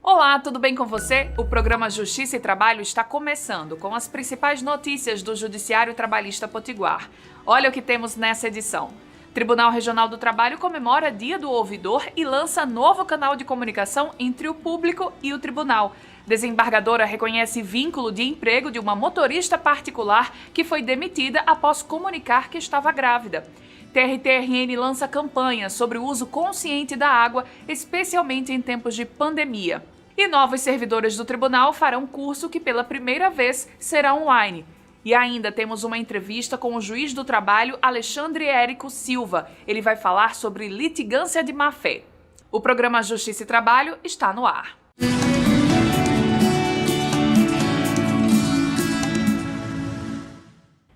Olá, tudo bem com você? O programa Justiça e Trabalho está começando com as principais notícias do Judiciário Trabalhista Potiguar. Olha o que temos nessa edição. Tribunal Regional do Trabalho comemora Dia do Ouvidor e lança novo canal de comunicação entre o público e o tribunal. Desembargadora reconhece vínculo de emprego de uma motorista particular que foi demitida após comunicar que estava grávida. TRT-RN lança campanha sobre o uso consciente da água, especialmente em tempos de pandemia. E novos servidores do tribunal farão curso que pela primeira vez será online. E ainda temos uma entrevista com o juiz do trabalho Alexandre Érico Silva. Ele vai falar sobre litigância de má-fé. O programa Justiça e Trabalho está no ar.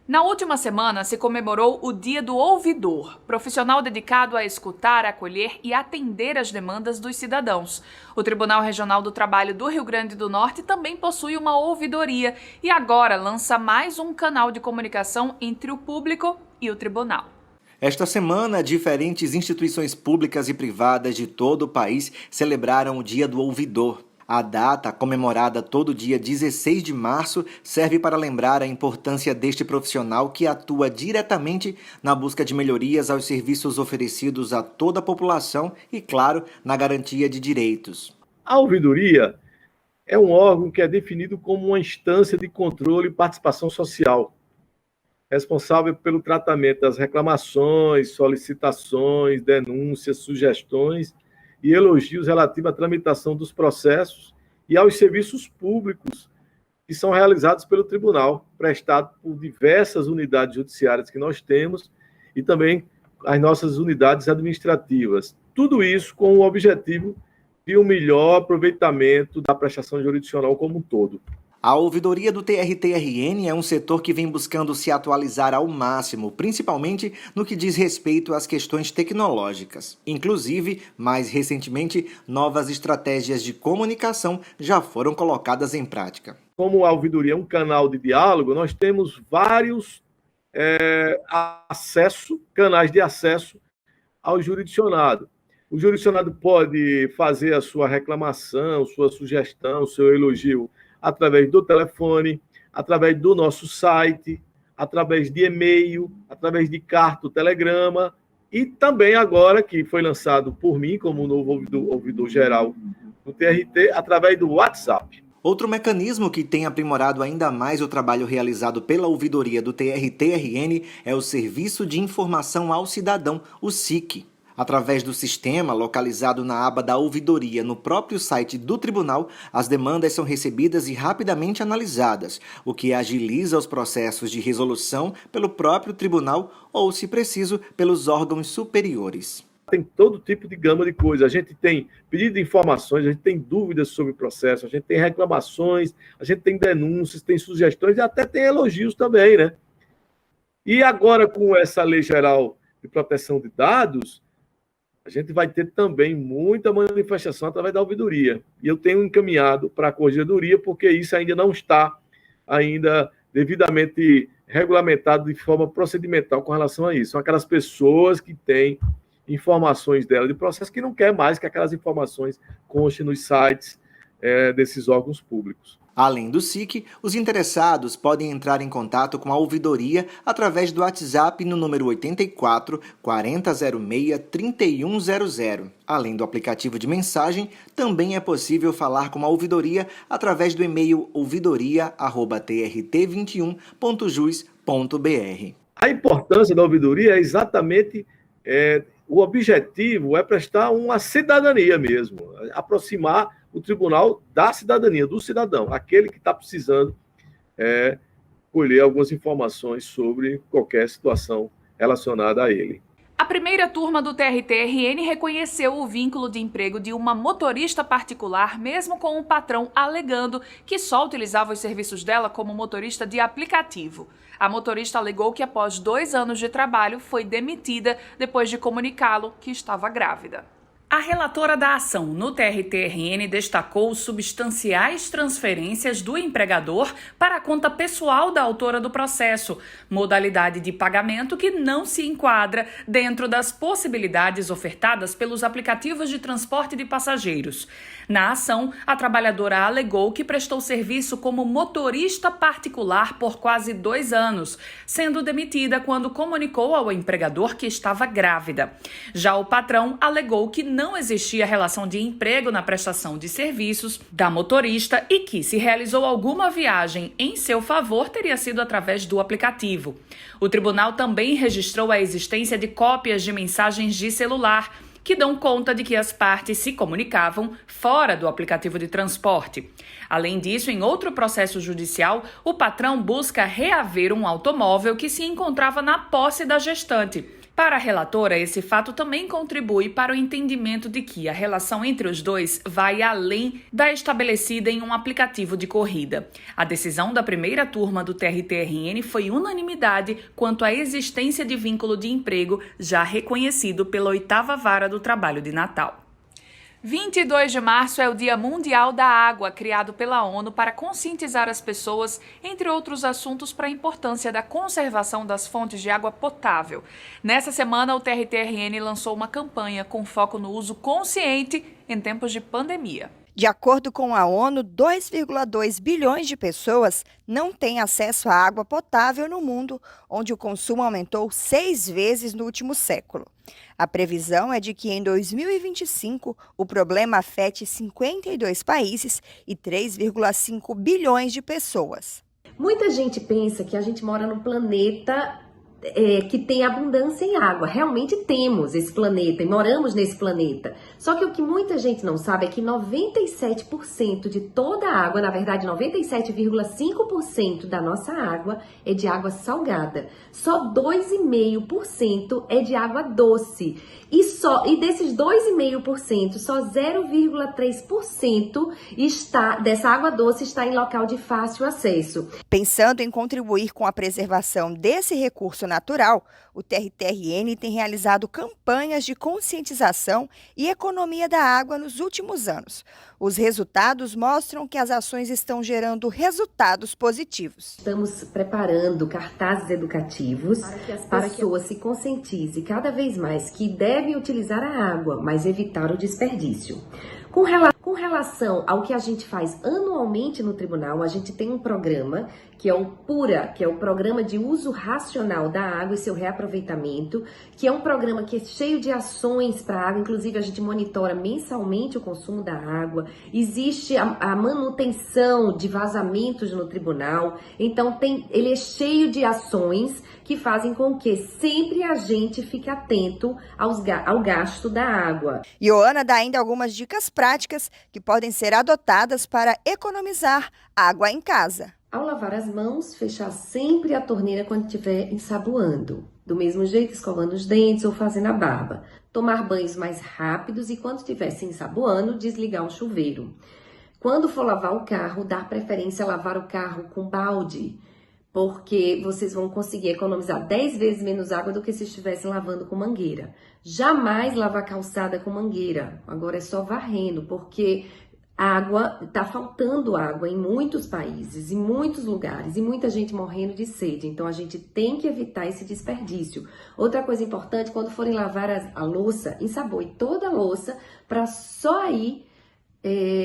Na última semana se comemorou o Dia do Ouvidor, profissional dedicado a escutar, acolher e atender as demandas dos cidadãos. O Tribunal Regional do Trabalho do Rio Grande do Norte também possui uma ouvidoria e agora lança mais um canal de comunicação entre o público e o tribunal. Esta semana, diferentes instituições públicas e privadas de todo o país celebraram o Dia do Ouvidor. A data, comemorada todo dia 16 de março, serve para lembrar a importância deste profissional que atua diretamente na busca de melhorias aos serviços oferecidos a toda a população e, claro, na garantia de direitos. A ouvidoria é um órgão que é definido como uma instância de controle e participação social, responsável pelo tratamento das reclamações, solicitações, denúncias, sugestões e elogios relativos à tramitação dos processos e aos serviços públicos que são realizados pelo tribunal, prestado por diversas unidades judiciárias que nós temos e também as nossas unidades administrativas. Tudo isso com o objetivo de um melhor aproveitamento da prestação jurisdicional como um todo. A ouvidoria do TRT-RN é um setor que vem buscando se atualizar ao máximo, principalmente no que diz respeito às questões tecnológicas. Inclusive, mais recentemente, novas estratégias de comunicação já foram colocadas em prática. Como a ouvidoria é um canal de diálogo, nós temos vários canais de acesso ao jurisdicionado. O jurisdicionado pode fazer a sua reclamação, sua sugestão, seu elogio através do telefone, através do nosso site, através de e-mail, através de carta, telegrama e também agora, que foi lançado por mim como novo ouvidor geral do TRT, através do WhatsApp. Outro mecanismo que tem aprimorado ainda mais o trabalho realizado pela ouvidoria do TRT-RN é o Serviço de Informação ao Cidadão, o SIC. Através do sistema, localizado na aba da ouvidoria no próprio site do tribunal, as demandas são recebidas e rapidamente analisadas, o que agiliza os processos de resolução pelo próprio tribunal ou, se preciso, pelos órgãos superiores. Tem todo tipo de gama de coisas. A gente tem pedido de informações, a gente tem dúvidas sobre o processo, a gente tem reclamações, a gente tem denúncias, tem sugestões e até tem elogios também, né? E agora, com essa Lei Geral de Proteção de Dados, a gente vai ter também muita manifestação através da ouvidoria. E eu tenho encaminhado para a corregedoria, porque isso ainda não está devidamente regulamentado de forma procedimental com relação a isso. São aquelas pessoas que têm informações dela de processo que não quer mais que aquelas informações constem nos sites desses órgãos públicos. Além do SIC, os interessados podem entrar em contato com a ouvidoria através do WhatsApp no número 84 4006 3100. Além do aplicativo de mensagem, também é possível falar com a ouvidoria através do e-mail ouvidoria@trt21.jus.br. A importância da ouvidoria é exatamente o objetivo é prestar uma cidadania mesmo, aproximar o tribunal da cidadania, do cidadão, aquele que está precisando colher algumas informações sobre qualquer situação relacionada a ele. A primeira turma do TRT-RN reconheceu o vínculo de emprego de uma motorista particular, mesmo com o patrão alegando que só utilizava os serviços dela como motorista de aplicativo. A motorista alegou que após 2 anos de trabalho foi demitida depois de comunicá-lo que estava grávida. A relatora da ação no TRT-RN destacou substanciais transferências do empregador para a conta pessoal da autora do processo, modalidade de pagamento que não se enquadra dentro das possibilidades ofertadas pelos aplicativos de transporte de passageiros. Na ação, a trabalhadora alegou que prestou serviço como motorista particular por quase 2 anos, sendo demitida quando comunicou ao empregador que estava grávida. Já o patrão alegou que não existia relação de emprego na prestação de serviços da motorista e que, se realizou alguma viagem em seu favor, teria sido através do aplicativo. O tribunal também registrou a existência de cópias de mensagens de celular que dão conta de que as partes se comunicavam fora do aplicativo de transporte. Além disso, em outro processo judicial, o patrão busca reaver um automóvel que se encontrava na posse da gestante. Para a relatora, esse fato também contribui para o entendimento de que a relação entre os dois vai além da estabelecida em um aplicativo de corrida. A decisão da primeira turma do TRT-RN foi unanimidade quanto à existência de vínculo de emprego já reconhecido pela 8ª Vara do Trabalho de Natal. 22 de março é o Dia Mundial da Água, criado pela ONU para conscientizar as pessoas, entre outros assuntos, para a importância da conservação das fontes de água potável. Nessa semana, o TRT-RN lançou uma campanha com foco no uso consciente em tempos de pandemia. De acordo com a ONU, 2,2 bilhões de pessoas não têm acesso à água potável no mundo, onde o consumo aumentou 6 vezes no último século. A previsão é de que em 2025 o problema afete 52 países e 3,5 bilhões de pessoas. Muita gente pensa que a gente mora num planeta que tem abundância em água. Realmente temos esse planeta e moramos nesse planeta. Só que o que muita gente não sabe é que 97% de toda a água, na verdade 97,5% da nossa água é de água salgada. Só 2,5% é de água doce. E desses 2,5%, só 0,3% dessa água doce está em local de fácil acesso. Pensando em contribuir com a preservação desse recurso natural, o TRT-RN tem realizado campanhas de conscientização e economia da água nos últimos anos. Os resultados mostram que as ações estão gerando resultados positivos. Estamos preparando cartazes educativos para que as pessoas se conscientizem cada vez mais que devem utilizar a água, mas evitar o desperdício. Com relação ao que a gente faz anualmente no tribunal, a gente tem um programa que é o PURA, que é o Programa de Uso Racional da Água e seu Reaproveitamento, que é um programa que é cheio de ações para a água, inclusive a gente monitora mensalmente o consumo da água, existe a manutenção de vazamentos no tribunal, então ele é cheio de ações que fazem com que sempre a gente fique atento ao gasto da água. Ioana dá ainda algumas dicas práticas que podem ser adotadas para economizar água em casa. Ao lavar as mãos, fechar sempre a torneira quando estiver ensaboando. Do mesmo jeito, escovando os dentes ou fazendo a barba. Tomar banhos mais rápidos e quando estiver se ensaboando, desligar o chuveiro. Quando for lavar o carro, dar preferência a lavar o carro com balde, porque vocês vão conseguir economizar 10 vezes menos água do que se estivesse lavando com mangueira. Jamais lavar calçada com mangueira, agora é só varrendo, porque está faltando água em muitos países, em muitos lugares, e muita gente morrendo de sede. Então, a gente tem que evitar esse desperdício. Outra coisa importante, quando forem lavar a louça, ensaboe toda a louça para só aí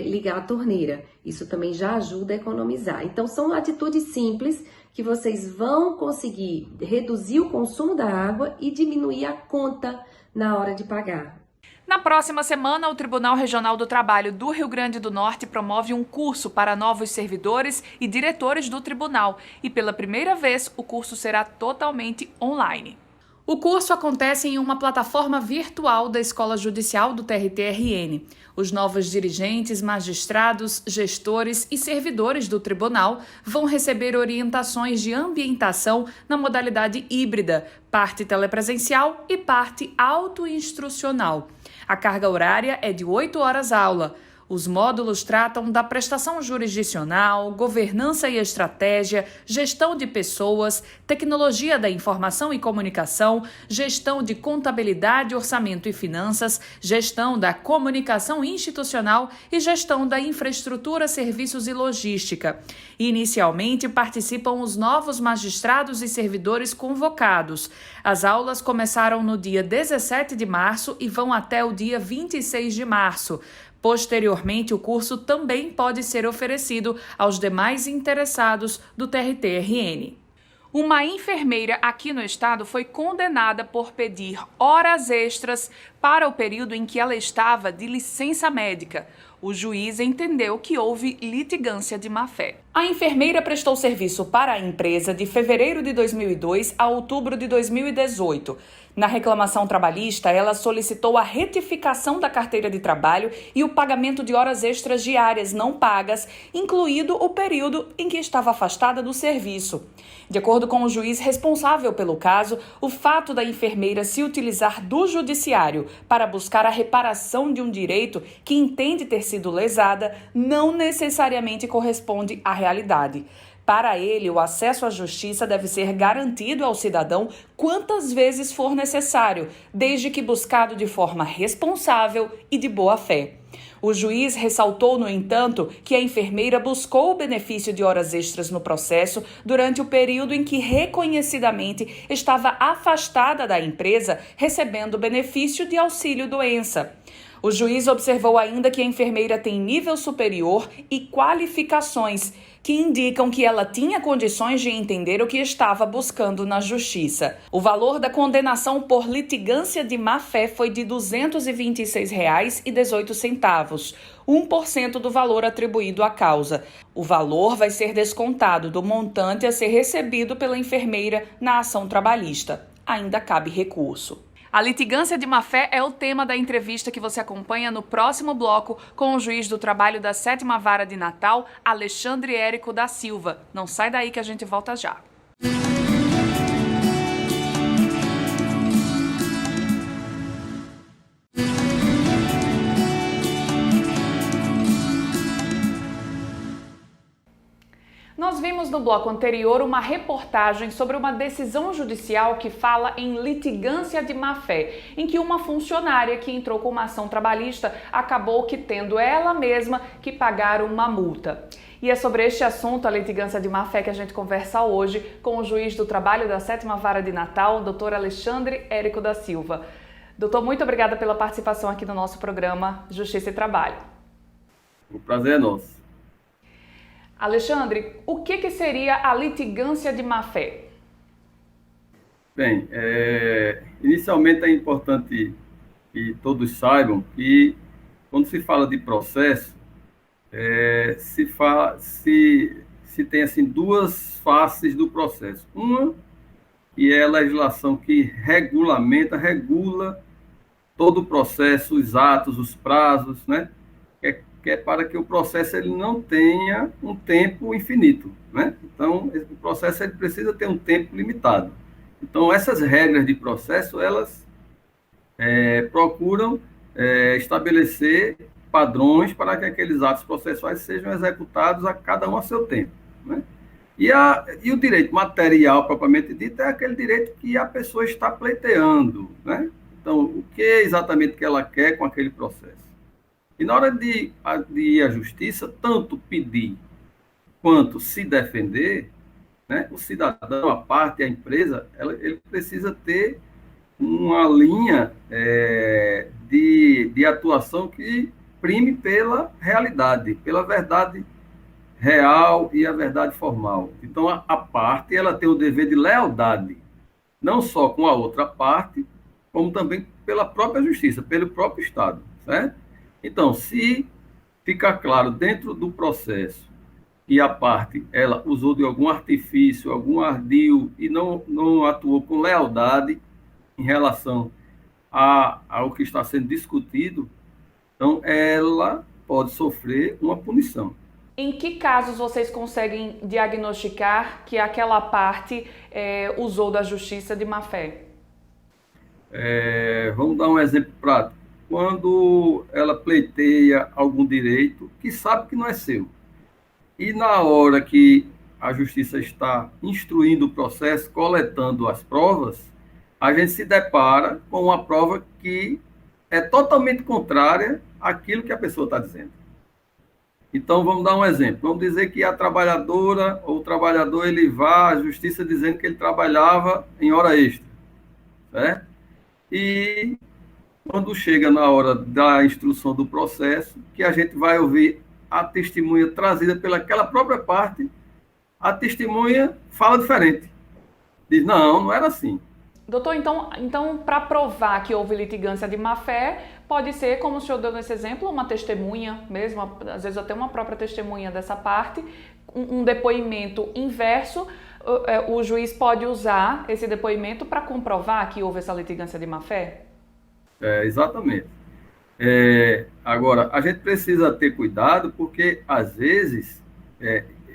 ligar a torneira. Isso também já ajuda a economizar. Então, são atitudes simples que vocês vão conseguir reduzir o consumo da água e diminuir a conta na hora de pagar. Na próxima semana, o Tribunal Regional do Trabalho do Rio Grande do Norte promove um curso para novos servidores e diretores do tribunal. E pela primeira vez, o curso será totalmente online. O curso acontece em uma plataforma virtual da Escola Judicial do TRT-RN. Os novos dirigentes, magistrados, gestores e servidores do tribunal vão receber orientações de ambientação na modalidade híbrida, parte telepresencial e parte autoinstrucional. A carga horária é de 8 horas aula. Os módulos tratam da prestação jurisdicional, governança e estratégia, gestão de pessoas, tecnologia da informação e comunicação, gestão de contabilidade, orçamento e finanças, gestão da comunicação institucional e gestão da infraestrutura, serviços e logística. Inicialmente, participam os novos magistrados e servidores convocados. As aulas começaram no dia 17 de março e vão até o dia 26 de março. Posteriormente, o curso também pode ser oferecido aos demais interessados do TRT-RN. Uma enfermeira aqui no estado foi condenada por pedir horas extras para o período em que ela estava de licença médica. O juiz entendeu que houve litigância de má-fé. A enfermeira prestou serviço para a empresa de fevereiro de 2002 a outubro de 2018. Na reclamação trabalhista, ela solicitou a retificação da carteira de trabalho e o pagamento de horas extras diárias não pagas, incluído o período em que estava afastada do serviço. De acordo com o juiz responsável pelo caso, o fato da enfermeira se utilizar do judiciário para buscar a reparação de um direito que entende ter sido lesada não necessariamente corresponde à realidade. Para ele, o acesso à justiça deve ser garantido ao cidadão quantas vezes for necessário, desde que buscado de forma responsável e de boa fé. O juiz ressaltou, no entanto, que a enfermeira buscou o benefício de horas extras no processo durante o período em que reconhecidamente estava afastada da empresa, recebendo o benefício de auxílio-doença. O juiz observou ainda que a enfermeira tem nível superior e qualificações que indicam que ela tinha condições de entender o que estava buscando na justiça. O valor da condenação por litigância de má-fé foi de R$ 226,18, 1% do valor atribuído à causa. O valor vai ser descontado do montante a ser recebido pela enfermeira na ação trabalhista. Ainda cabe recurso. A litigância de má-fé é o tema da entrevista que você acompanha no próximo bloco com o juiz do trabalho da 7ª Vara de Natal, Alexandre Érico da Silva. Não sai daí que a gente volta já. Nós vimos no bloco anterior uma reportagem sobre uma decisão judicial que fala em litigância de má-fé, em que uma funcionária que entrou com uma ação trabalhista acabou que tendo ela mesma que pagar uma multa. E é sobre este assunto, a litigância de má-fé, que a gente conversa hoje com o juiz do trabalho da 7ª Vara de Natal, doutor Alexandre Érico da Silva. Doutor, muito obrigada pela participação aqui no nosso programa Justiça e Trabalho. O prazer é nosso. Alexandre, o que seria a litigância de má-fé? Bem, inicialmente é importante que todos saibam que quando se fala de processo, se tem assim duas faces do processo. Uma que é a legislação que regula todo o processo, os atos, os prazos, né? Que é para que o processo ele não tenha um tempo infinito, né? Então, o processo ele precisa ter um tempo limitado. Então, essas regras de processo, elas procuram estabelecer padrões para que aqueles atos processuais sejam executados a cada um a seu tempo, né? E o direito material, propriamente dito, é aquele direito que a pessoa está pleiteando, né? Então, o que é exatamente que ela quer com aquele processo? E na hora de ir à justiça, tanto pedir quanto se defender, né, o cidadão, a parte, a empresa, ele precisa ter uma linha de atuação que prime pela realidade, pela verdade real e a verdade formal. Então, a parte ela tem o dever de lealdade, não só com a outra parte, como também pela própria justiça, pelo próprio Estado, certo? Então, se ficar claro dentro do processo que a parte ela usou de algum artifício, algum ardil e não atuou com lealdade em relação ao que está sendo discutido, então ela pode sofrer uma punição. Em que casos vocês conseguem diagnosticar que aquela parte usou da justiça de má-fé? Vamos dar um exemplo prático. quando ela pleiteia algum direito que sabe que não é seu. E na hora que a justiça está instruindo o processo, coletando as provas, a gente se depara com uma prova que é totalmente contrária àquilo que a pessoa está dizendo. Então, vamos dar um exemplo. Vamos dizer que a trabalhadora ou o trabalhador, ele vá à justiça dizendo que ele trabalhava em hora extra, certo? E quando chega na hora da instrução do processo, que a gente vai ouvir a testemunha trazida pelaquela própria parte, a testemunha fala diferente. Diz, não era assim. Doutor, então para provar que houve litigância de má-fé, pode ser, como o senhor deu nesse exemplo, uma testemunha mesmo, às vezes até uma própria testemunha dessa parte, um depoimento inverso, o juiz pode usar esse depoimento para comprovar que houve essa litigância de má-fé? Exatamente. Agora, a gente precisa ter cuidado porque, às vezes,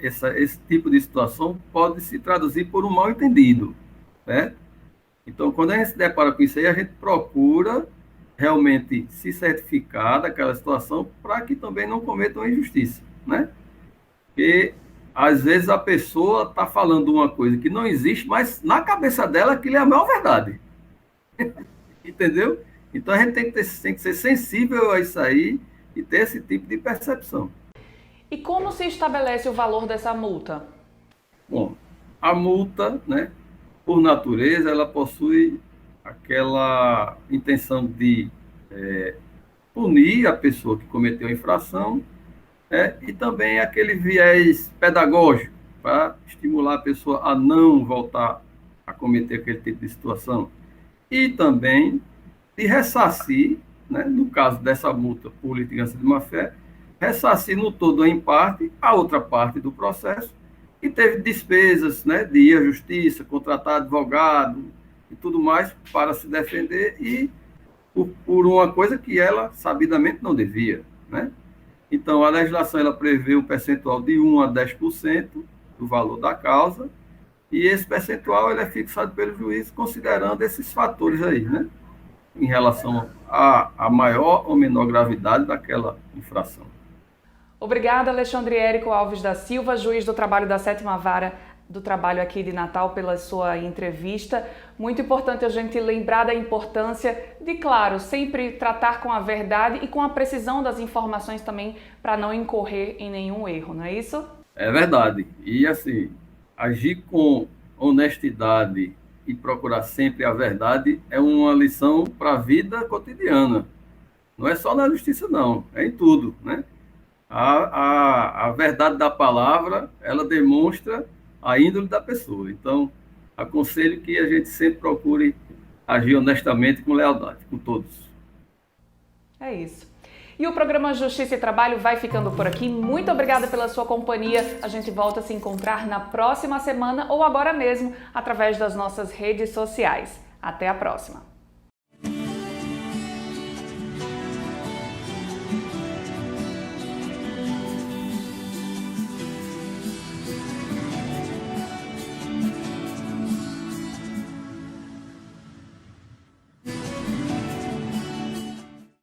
esse tipo de situação pode se traduzir por um mal-entendido, né? Então, quando a gente se depara com isso aí, a gente procura realmente se certificar daquela situação para que também não cometa uma injustiça, né? Porque, às vezes, a pessoa está falando uma coisa que não existe, mas na cabeça dela aquilo é a maior verdade. Entendeu? Então, a gente tem que ser sensível a isso aí e ter esse tipo de percepção. E como se estabelece o valor dessa multa? Bom, a multa, né, por natureza, ela possui aquela intenção de punir a pessoa que cometeu a infração, e também aquele viés pedagógico para estimular a pessoa a não voltar a cometer aquele tipo de situação. E também de ressarcir, né, no caso dessa multa por litigância de má-fé, ressarcir no todo ou em parte a outra parte do processo que teve despesas, né, de ir à justiça, contratar advogado e tudo mais para se defender e por uma coisa que ela sabidamente não devia, né? Então, a legislação ela prevê um percentual de 1 a 10% do valor da causa e esse percentual ele é fixado pelo juiz considerando esses fatores aí, né? Em relação à maior ou menor gravidade daquela infração. Obrigada, Alexandre Érico Alves da Silva, juiz do trabalho da 7ª Vara do Trabalho aqui de Natal, pela sua entrevista. Muito importante a gente lembrar da importância de, claro, sempre tratar com a verdade e com a precisão das informações também para não incorrer em nenhum erro, não é isso? É verdade. E, assim, agir com honestidade e procurar sempre a verdade é uma lição para a vida cotidiana. Não é só na justiça, não. É em tudo, né? A verdade da palavra, ela demonstra a índole da pessoa. Então, aconselho que a gente sempre procure agir honestamente com lealdade, com todos. É isso. E o programa Justiça e Trabalho vai ficando por aqui. Muito obrigada pela sua companhia. A gente volta a se encontrar na próxima semana ou agora mesmo através das nossas redes sociais. Até a próxima.